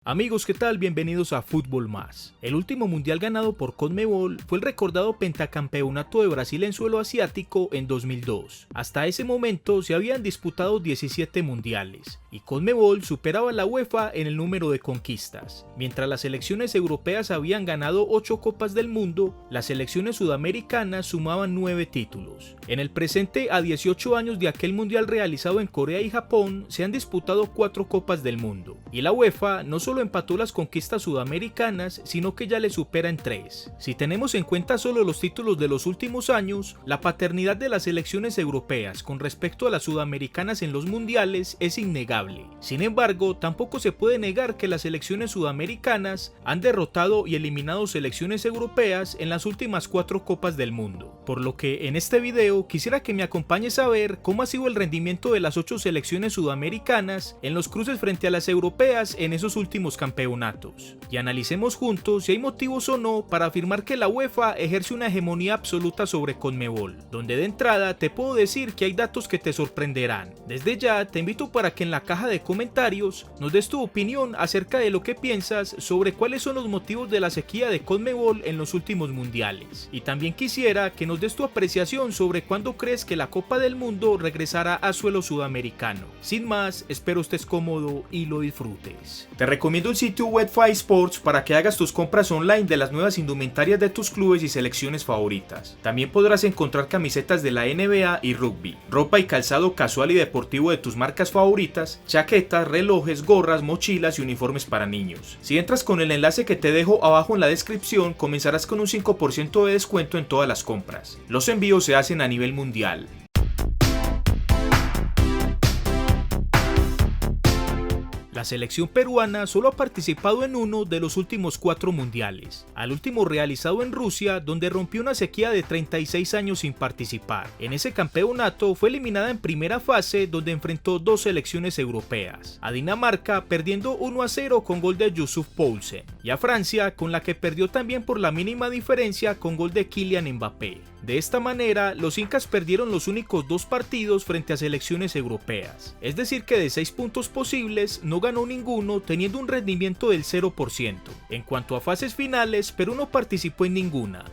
Amigos, ¿qué tal? Bienvenidos a Fútbol Más. El último mundial ganado por Conmebol fue el recordado pentacampeonato de Brasil en suelo asiático en 2002. Hasta ese momento se habían disputado 17 mundiales y Conmebol superaba a la UEFA en el número de conquistas. Mientras las selecciones europeas habían ganado 8 Copas del Mundo, las selecciones sudamericanas sumaban 9 títulos. En el presente, a 18 años de aquel mundial realizado en Corea y Japón, se han disputado 4 Copas del Mundo y la UEFA no solo empató las conquistas sudamericanas, sino que ya le supera en 3. Si tenemos en cuenta solo los títulos de los últimos años, la paternidad de las selecciones europeas con respecto a las sudamericanas en los mundiales es innegable. Sin embargo, tampoco se puede negar que las selecciones sudamericanas han derrotado y eliminado selecciones europeas en las últimas 4 Copas del Mundo. Por lo que en este video quisiera que me acompañes a ver cómo ha sido el rendimiento de las 8 selecciones sudamericanas en los cruces frente a las europeas en esos últimos campeonatos, y analicemos juntos si hay motivos o no para afirmar que la UEFA ejerce una hegemonía absoluta sobre Conmebol, donde de entrada te puedo decir que hay datos que te sorprenderán. Desde ya te invito para que en la caja de comentarios nos des tu opinión acerca de lo que piensas sobre cuáles son los motivos de la sequía de Conmebol en los últimos mundiales, y también quisiera que nos des tu apreciación sobre cuándo crees que la Copa del Mundo regresará a suelo sudamericano. Sin más, espero estés cómodo y lo disfrutes. Te recomiendo el sitio Wetfy Sports para que hagas tus compras online de las nuevas indumentarias de tus clubes y selecciones favoritas. También podrás encontrar camisetas de la NBA y rugby, ropa y calzado casual y deportivo de tus marcas favoritas, chaquetas, relojes, gorras, mochilas y uniformes para niños. Si entras con el enlace que te dejo abajo en la descripción, comenzarás con un 5% de descuento en todas las compras. Los envíos se hacen a nivel mundial. La selección peruana solo ha participado en uno de los últimos 4 mundiales, al último realizado en Rusia, donde rompió una sequía de 36 años sin participar. En ese campeonato fue eliminada en primera fase, donde enfrentó 2 selecciones europeas, a Dinamarca perdiendo 1-0 con gol de Yussuf Poulsen, y a Francia, con la que perdió también por la mínima diferencia con gol de Kylian Mbappé. De esta manera, los incas perdieron los únicos 2 partidos frente a selecciones europeas, es decir que de 6 puntos posibles no ganó ninguno, teniendo un rendimiento del 0%. En cuanto a fases finales, Perú no participó en ninguna.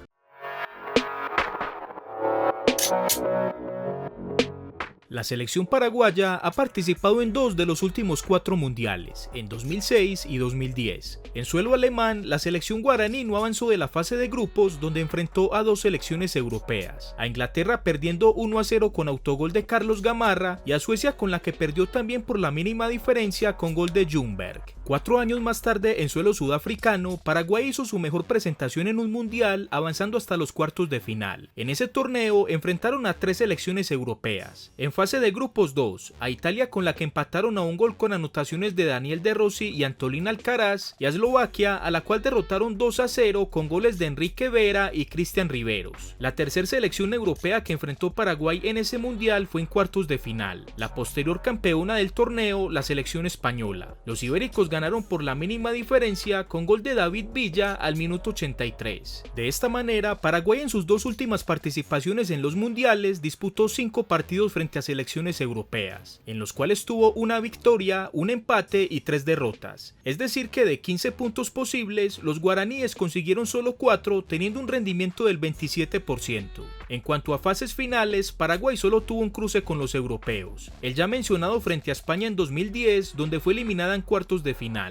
La selección paraguaya ha participado en 2 de los últimos 4 mundiales, en 2006 y 2010. En suelo alemán, la selección guaraní no avanzó de la fase de grupos, donde enfrentó a 2 selecciones europeas, a Inglaterra perdiendo 1-0 con autogol de Carlos Gamarra y a Suecia, con la que perdió también por la mínima diferencia con gol de Ljungberg. 4 años más tarde, en suelo sudafricano, Paraguay hizo su mejor presentación en un mundial, avanzando hasta los cuartos de final. En ese torneo enfrentaron a 3 selecciones europeas. En fase de grupos 2, a Italia, con la que empataron a un gol con anotaciones de Daniel De Rossi y Antolín Alcaraz, y a Eslovaquia, a la cual derrotaron 2-0 con goles de Enrique Vera y Cristian Riveros. La tercera selección europea que enfrentó Paraguay en ese mundial fue en cuartos de final, la posterior campeona del torneo, la selección española. Los ibéricos ganaron por la mínima diferencia con gol de David Villa al minuto 83. De esta manera, Paraguay en sus 2 últimas participaciones en los mundiales disputó 5 partidos frente a selecciones europeas, en los cuales tuvo una victoria, un empate y 3 derrotas. Es decir que de 15 puntos posibles, los guaraníes consiguieron solo 4, teniendo un rendimiento del 27%. En cuanto a fases finales, Paraguay solo tuvo un cruce con los europeos, el ya mencionado frente a España en 2010, donde fue eliminada en cuartos de final.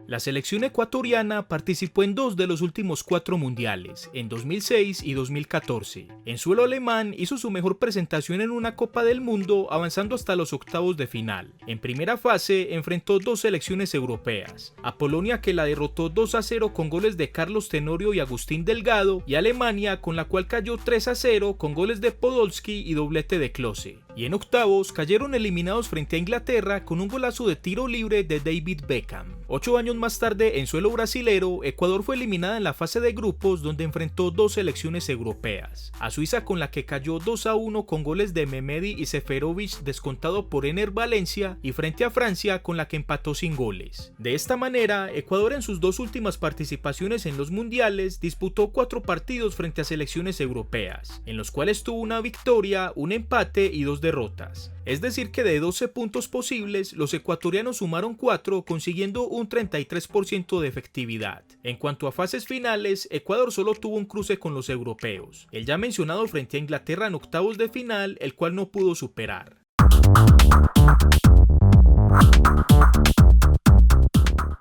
La selección ecuatoriana participó en 2 de los últimos 4 mundiales, en 2006 y 2014. En suelo alemán hizo su mejor presentación en una Copa del Mundo, avanzando hasta los octavos de final. En primera fase enfrentó 2 selecciones europeas, a Polonia, que la derrotó 2-0 con goles de Carlos Tenorio y Agustín Delgado, y a Alemania, con la cual cayó 3-0 con goles de Podolski y doblete de Klose. Y en octavos cayeron eliminados frente a Inglaterra con un golazo de tiro libre de David Beckham. 8 años más tarde, en suelo brasilero, Ecuador fue eliminada en la fase de grupos, donde enfrentó 2 selecciones europeas, a Suiza, con la que cayó 2-1 con goles de Mehmedi y Seferovic descontado por Ener Valencia, y frente a Francia, con la que empató sin goles. De esta manera, Ecuador en sus 2 últimas participaciones en los mundiales disputó 4 partidos frente a selecciones europeas, en los cuales tuvo una victoria, un empate y 2 derrotas. Es decir que de 12 puntos posibles, los ecuatorianos sumaron 4, consiguiendo un 33% de efectividad. En cuanto a fases finales, Ecuador solo tuvo un cruce con los europeos, el ya mencionado frente a Inglaterra en octavos de final, el cual no pudo superar.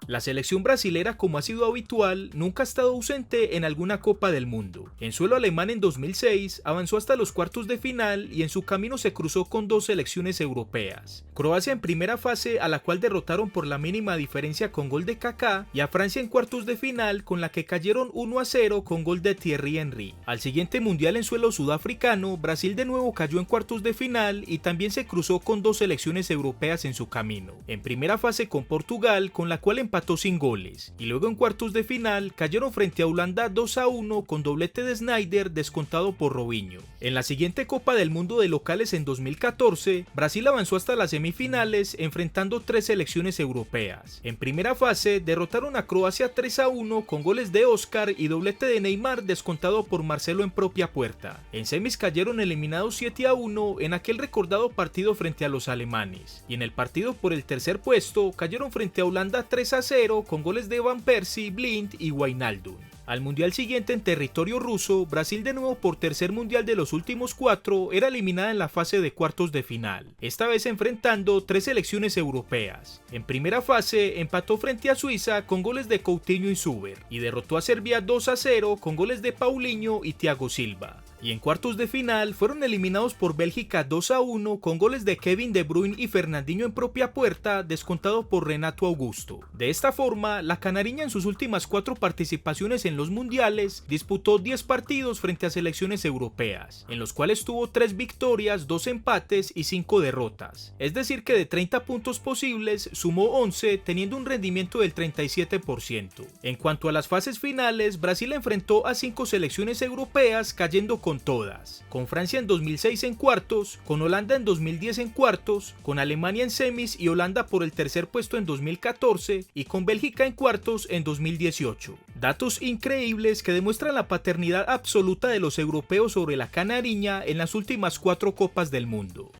La selección brasilera, como ha sido habitual, nunca ha estado ausente en alguna Copa del Mundo. En suelo alemán en 2006 avanzó hasta los cuartos de final y en su camino se cruzó con dos selecciones europeas. Croacia en primera fase, a la cual derrotaron por la mínima diferencia con gol de Kaká, y a Francia en cuartos de final, con la que cayeron 1-0 con gol de Thierry Henry. Al siguiente mundial en suelo sudafricano, Brasil de nuevo cayó en cuartos de final y también se cruzó con dos selecciones europeas en su camino. En primera fase con Portugal, con la cual empató sin goles, y luego en cuartos de final cayeron frente a Holanda 2-1 con doblete de Sneijder descontado por Robinho. En la siguiente Copa del Mundo de locales en 2014, Brasil avanzó hasta las semifinales enfrentando tres selecciones europeas. En primera fase derrotaron a Croacia 3-1 con goles de Oscar y doblete de Neymar descontado por Marcelo en propia puerta. En semis cayeron eliminados 7-1 en aquel recordado partido frente a los alemanes, y en el partido por el tercer puesto cayeron frente a Holanda 3-0 con goles de Van Persie, Blind y Wijnaldum. Al mundial siguiente en territorio ruso, Brasil de nuevo por tercer mundial de los últimos 4 era eliminada en la fase de cuartos de final, esta vez enfrentando tres selecciones europeas. En primera fase empató frente a Suiza con goles de Coutinho y Zuber, y derrotó a Serbia 2-0 con goles de Paulinho y Thiago Silva. Y en cuartos de final fueron eliminados por Bélgica 2-1 con goles de Kevin De Bruyne y Fernandinho en propia puerta, descontado por Renato Augusto. De esta forma, la canariña en sus últimas 4 participaciones en los mundiales disputó 10 partidos frente a selecciones europeas, en los cuales tuvo 3 victorias, 2 empates y 5 derrotas. Es decir que de 30 puntos posibles sumó 11, teniendo un rendimiento del 37%. En cuanto a las fases finales, Brasil enfrentó a 5 selecciones europeas, cayendo con todas, con Francia en 2006 en cuartos, con Holanda en 2010 en cuartos, con Alemania en semis y Holanda por el tercer puesto en 2014 y con Bélgica en cuartos en 2018. Datos increíbles que demuestran la paternidad absoluta de los europeos sobre la canariña en las últimas 4 Copas del Mundo.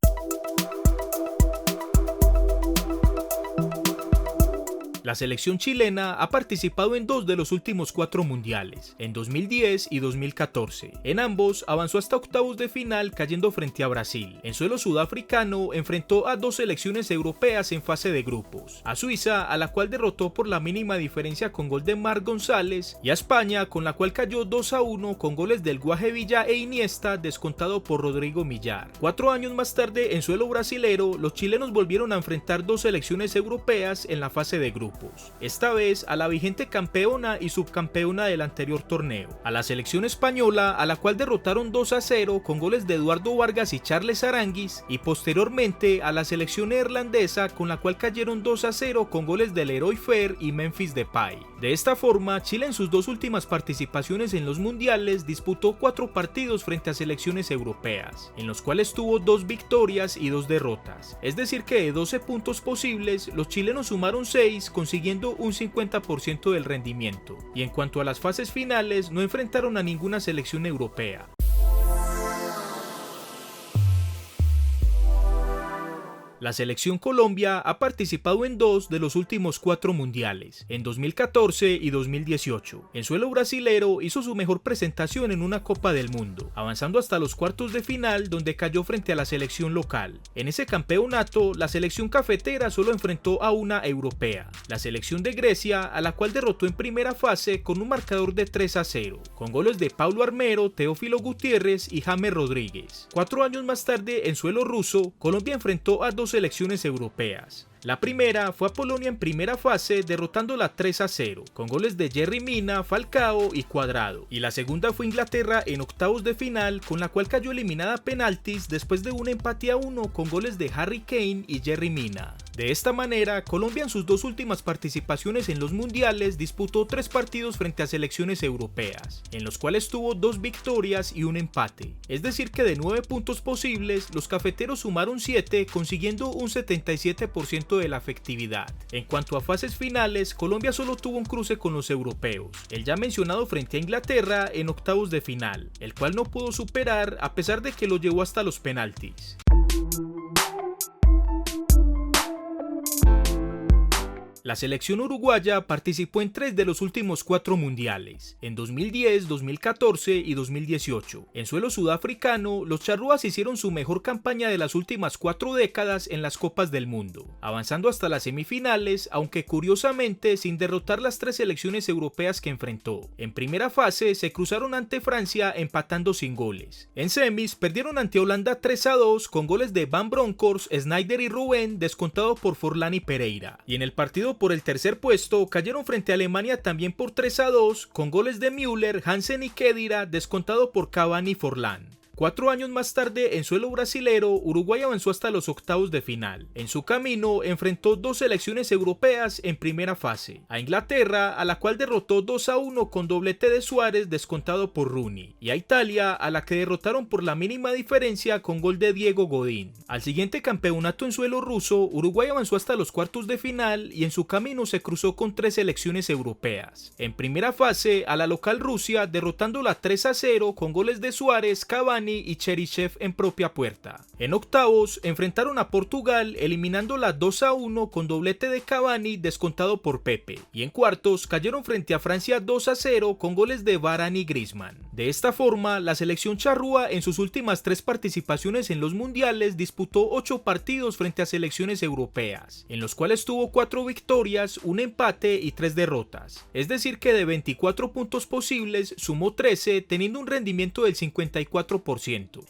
La selección chilena ha participado en 2 de los últimos 4 mundiales, en 2010 y 2014. En ambos avanzó hasta octavos de final cayendo frente a Brasil. En suelo sudafricano enfrentó a 2 selecciones europeas en fase de grupos, a Suiza, a la cual derrotó por la mínima diferencia con gol de Marc González, y a España, con la cual cayó 2-1 con goles del Guaje Villa e Iniesta descontado por Rodrigo Millar. 4 años más tarde en suelo brasilero, los chilenos volvieron a enfrentar 2 selecciones europeas en la fase de grupos. Esta vez a la vigente campeona y subcampeona del anterior torneo, a la selección española, a la cual derrotaron 2-0 con goles de Eduardo Vargas y Charles Aranguis, y posteriormente a la selección neerlandesa, con la cual cayeron 2-0 con goles del Leroy Fer y Memphis Depay. De esta forma, Chile en sus 2 últimas participaciones en los mundiales disputó 4 partidos frente a selecciones europeas, en los cuales tuvo 2 victorias y 2 derrotas. Es decir que de 12 puntos posibles, los chilenos sumaron 6, consiguiendo un 50% del rendimiento, y en cuanto a las fases finales no enfrentaron a ninguna selección europea. La selección Colombia ha participado en 2 de los últimos 4 mundiales, en 2014 y 2018. En suelo brasilero hizo su mejor presentación en una Copa del Mundo, avanzando hasta los cuartos de final donde cayó frente a la selección local. En ese campeonato, la selección cafetera solo enfrentó a una europea, la selección de Grecia, a la cual derrotó en primera fase con un marcador de 3-0, con goles de Paulo Armero, Teófilo Gutiérrez y James Rodríguez. 4 años más tarde, en suelo ruso, Colombia enfrentó a 2 selecciones europeas. La primera fue a Polonia en primera fase, derrotándola 3-0, con goles de Yerry Mina, Falcao y Cuadrado. Y la segunda fue Inglaterra en octavos de final, con la cual cayó eliminada a penaltis después de un empate a 1 con goles de Harry Kane y Yerry Mina. De esta manera, Colombia en sus 2 últimas participaciones en los mundiales disputó 3 partidos frente a selecciones europeas, en los cuales tuvo 2 victorias y un empate. Es decir que de 9 puntos posibles, los cafeteros sumaron 7, consiguiendo un 77% de la efectividad. En cuanto a fases finales, Colombia solo tuvo un cruce con los europeos, el ya mencionado frente a Inglaterra en octavos de final, el cual no pudo superar a pesar de que lo llevó hasta los penaltis. La selección uruguaya participó en 3 de los últimos 4 mundiales, en 2010, 2014 y 2018. En suelo sudafricano, los charrúas hicieron su mejor campaña de las últimas 4 décadas en las Copas del Mundo, avanzando hasta las semifinales, aunque curiosamente sin derrotar las 3 selecciones europeas que enfrentó. En primera fase se cruzaron ante Francia empatando sin goles. En semis perdieron ante Holanda 3-2 con goles de Van Bronckhorst, Sneijder y Robben, descontado por Forlán y Pereira. Y en el partido por el tercer puesto cayeron frente a Alemania también por 3-2 con goles de Müller, Hansen y Khedira, descontado por Cavani y Forlán. 4 años más tarde, en suelo brasilero, Uruguay avanzó hasta los octavos de final. En su camino, enfrentó 2 selecciones europeas en primera fase. A Inglaterra, a la cual derrotó 2-1 con doblete de Suárez descontado por Rooney. Y a Italia, a la que derrotaron por la mínima diferencia con gol de Diego Godín. Al siguiente campeonato en suelo ruso, Uruguay avanzó hasta los cuartos de final y en su camino se cruzó con 3 selecciones europeas. En primera fase, a la local Rusia, derrotándola 3-0 con goles de Suárez, Cavani y Cheryshev en propia puerta. En octavos enfrentaron a Portugal eliminándola 2-1 con doblete de Cavani descontado por Pepe, y en cuartos cayeron frente a Francia 2-0 con goles de Varane y Griezmann. De esta forma, la selección charrúa en sus últimas 3 participaciones en los mundiales disputó 8 partidos frente a selecciones europeas, en los cuales tuvo 4 victorias, un empate y 3 derrotas. Es decir que de 24 puntos posibles sumó 13 teniendo un rendimiento del 54%.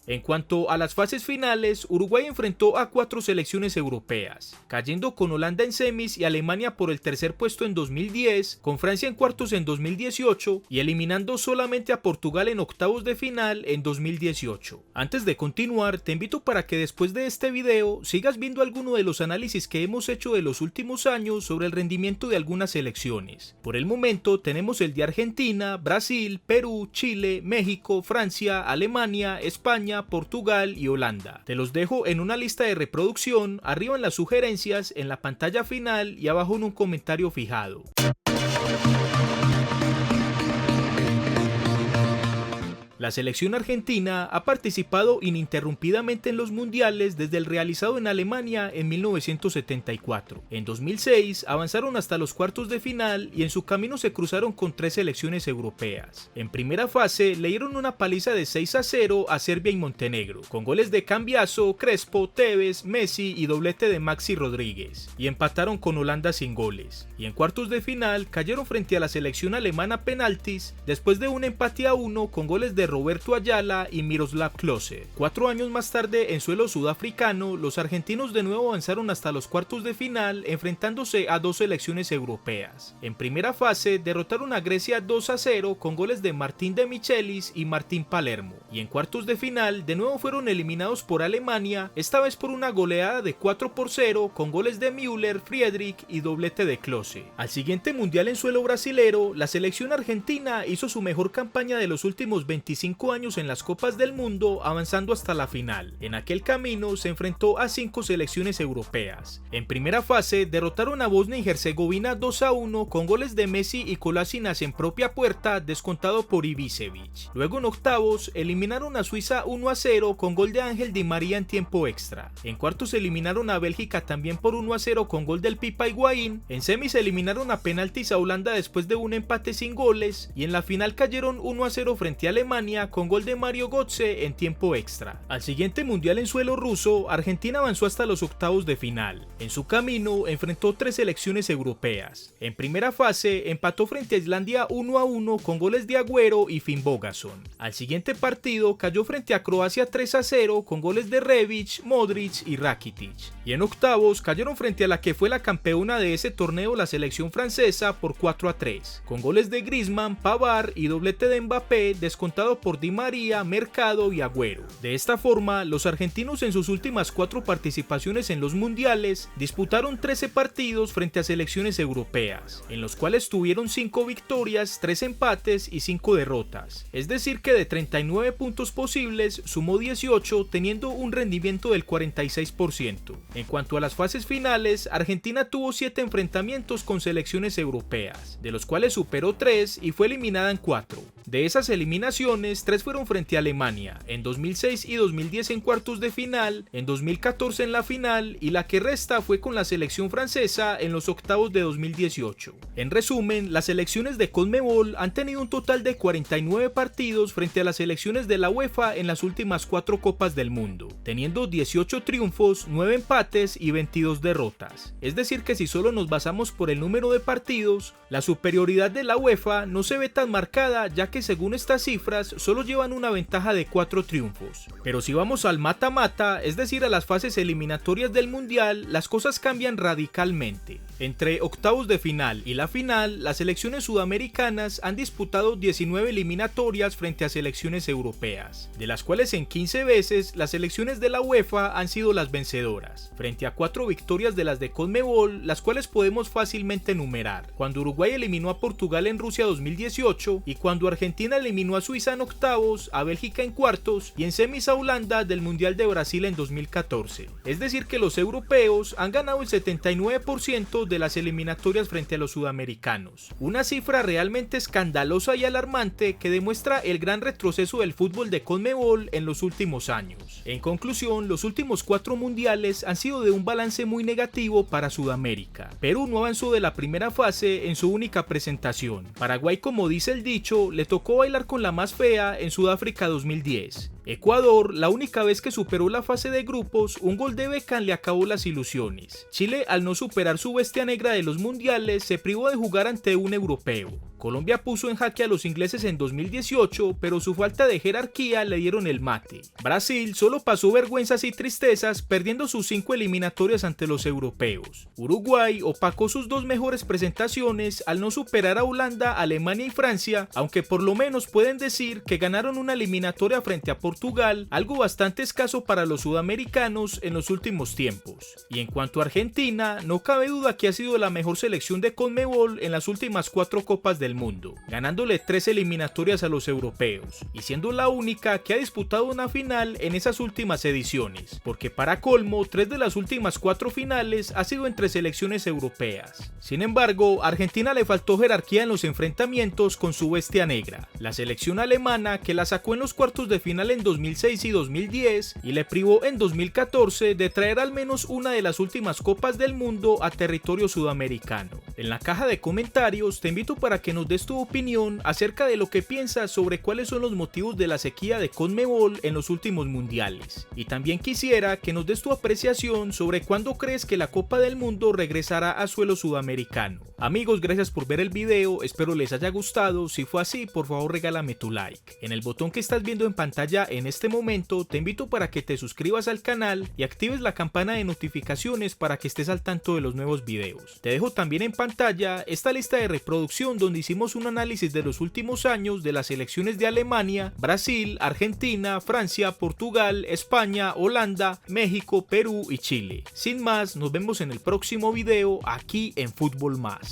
En cuanto a las fases finales, Uruguay enfrentó a 4 selecciones europeas, cayendo con Holanda en semis y Alemania por el tercer puesto en 2010, con Francia en cuartos en 2018 y eliminando solamente a Portugal en octavos de final en 2018. Antes de continuar, te invito para que después de este video sigas viendo alguno de los análisis que hemos hecho de los últimos años sobre el rendimiento de algunas selecciones. Por el momento tenemos el de Argentina, Brasil, Perú, Chile, México, Francia, Alemania, España, Portugal y Holanda. Te los dejo en una lista de reproducción, arriba en las sugerencias, en la pantalla final y abajo en un comentario fijado. La selección argentina ha participado ininterrumpidamente en los mundiales desde el realizado en Alemania en 1974. En 2006 avanzaron hasta los cuartos de final y en su camino se cruzaron con 3 selecciones europeas. En primera fase le dieron una paliza de 6-0 a Serbia y Montenegro, con goles de Cambiaso, Crespo, Tevez, Messi y doblete de Maxi Rodríguez, y empataron con Holanda sin goles. Y en cuartos de final cayeron frente a la selección alemana a penaltis después de un empate a 1 con goles de Roberto Ayala y Miroslav Klose. 4 años más tarde, en suelo sudafricano, los argentinos de nuevo avanzaron hasta los cuartos de final enfrentándose a 2 selecciones europeas. En primera fase derrotaron a Grecia 2-0 con goles de Martín de Michelis y Martín Palermo, y en cuartos de final de nuevo fueron eliminados por Alemania, esta vez por una goleada de 4-0 con goles de Müller, Friedrich y doblete de Klose. Al siguiente mundial en suelo brasilero, la selección argentina hizo su mejor campaña de los últimos 25 años en las Copas del Mundo, avanzando hasta la final. En aquel camino se enfrentó a 5 selecciones europeas. En primera fase derrotaron a Bosnia y Herzegovina 2-1 con goles de Messi y Kolasinac en propia puerta, descontado por Ibišević. Luego en octavos eliminaron a Suiza 1-0 con gol de Ángel Di María en tiempo extra. En cuartos eliminaron a Bélgica también por 1-0 con gol del Pipa Higuaín. En semis eliminaron a penaltis a Holanda después de un empate sin goles y en la final cayeron 1-0 frente a Alemania con gol de Mario Götze en tiempo extra. Al siguiente mundial en suelo ruso, Argentina avanzó hasta los octavos de final. En su camino enfrentó 3 selecciones europeas. En primera fase empató frente a Islandia 1-1 con goles de Agüero y Finn Bogason. Al siguiente partido cayó frente a Croacia 3-0 con goles de Rebic, Modric y Rakitic. Y en octavos cayeron frente a la que fue la campeona de ese torneo, la selección francesa, por 4-3 con goles de Griezmann, Pavard y doblete de Mbappé descontado por Di María, Mercado y Agüero. De esta forma, los argentinos en sus últimas 4 participaciones en los mundiales disputaron 13 partidos frente a selecciones europeas, en los cuales tuvieron 5 victorias, 3 empates y 5 derrotas. Es decir que de 39 puntos posibles sumó 18 teniendo un rendimiento del 46%. En cuanto a las fases finales, Argentina tuvo 7 enfrentamientos con selecciones europeas, de los cuales superó 3 y fue eliminada en 4. De esas eliminaciones, 3 fueron frente a Alemania, en 2006 y 2010 en cuartos de final, en 2014 en la final y la que resta fue con la selección francesa en los octavos de 2018. En resumen, las selecciones de CONMEBOL han tenido un total de 49 partidos frente a las selecciones de la UEFA en las últimas 4 Copas del Mundo, teniendo 18 triunfos, 9 empates y 22 derrotas. Es decir que si solo nos basamos por el número de partidos, la superioridad de la UEFA no se ve tan marcada, ya que según estas cifras solo llevan una ventaja de 4 triunfos. Pero si vamos al mata-mata, es decir a las fases eliminatorias del Mundial, las cosas cambian radicalmente. Entre octavos de final y la final, las selecciones sudamericanas han disputado 19 eliminatorias frente a selecciones europeas, de las cuales en 15 veces las selecciones de la UEFA han sido las vencedoras, frente a 4 victorias de las de CONMEBOL, las cuales podemos fácilmente enumerar: cuando Uruguay eliminó a Portugal en Rusia 2018 y cuando Argentina eliminó a Suiza en octavos, a Bélgica en cuartos y en semis a Holanda del Mundial de Brasil en 2014. Es decir que los europeos han ganado el 79% de las eliminatorias frente a los sudamericanos, una cifra realmente escandalosa y alarmante que demuestra el gran retroceso del fútbol de CONMEBOL en los últimos años. En conclusión, los últimos 4 mundiales han sido de un balance muy negativo para Sudamérica. Perú no avanzó de la primera fase en su única presentación. Paraguay, como dice el dicho, le tocó bailar con la más fea en Sudáfrica 2010. Ecuador, la única vez que superó la fase de grupos, un gol de Beckham le acabó las ilusiones. Chile, al no superar su bestia negra de los mundiales, se privó de jugar ante un europeo. Colombia puso en jaque a los ingleses en 2018, pero su falta de jerarquía le dieron el mate. Brasil solo pasó vergüenzas y tristezas, perdiendo sus 5 eliminatorias ante los europeos. Uruguay opacó sus 2 mejores presentaciones al no superar a Holanda, Alemania y Francia, aunque por lo menos pueden decir que ganaron una eliminatoria frente a Portugal, algo bastante escaso para los sudamericanos en los últimos tiempos. Y en cuanto a Argentina, no cabe duda que ha sido la mejor selección de CONMEBOL en las últimas 4 Copas del Mundo, ganándole 3 eliminatorias a los europeos y siendo la única que ha disputado una final en esas últimas ediciones, porque para colmo 3 de las últimas 4 finales ha sido entre selecciones europeas. Sin embargo, a Argentina le faltó jerarquía en los enfrentamientos con su bestia negra, la selección alemana, que la sacó en los cuartos de final en 2006 y 2010 y le privó en 2014 de traer al menos una de las últimas Copas del Mundo a territorio sudamericano. En la caja de comentarios te invito para que nos des tu opinión acerca de lo que piensas sobre cuáles son los motivos de la sequía de CONMEBOL en los últimos mundiales. Y también quisiera que nos des tu apreciación sobre cuándo crees que la Copa del Mundo regresará a suelo sudamericano. Amigos, gracias por ver el video, espero les haya gustado. Si fue así, por favor regálame tu like. En el botón que estás viendo en pantalla en este momento, te invito para que te suscribas al canal y actives la campana de notificaciones para que estés al tanto de los nuevos videos. Te dejo también en pantalla esta lista de reproducción donde hicimos un análisis de los últimos años de las selecciones de Alemania, Brasil, Argentina, Francia, Portugal, España, Holanda, México, Perú y Chile. Sin más, nos vemos en el próximo video aquí en Fútbol Más.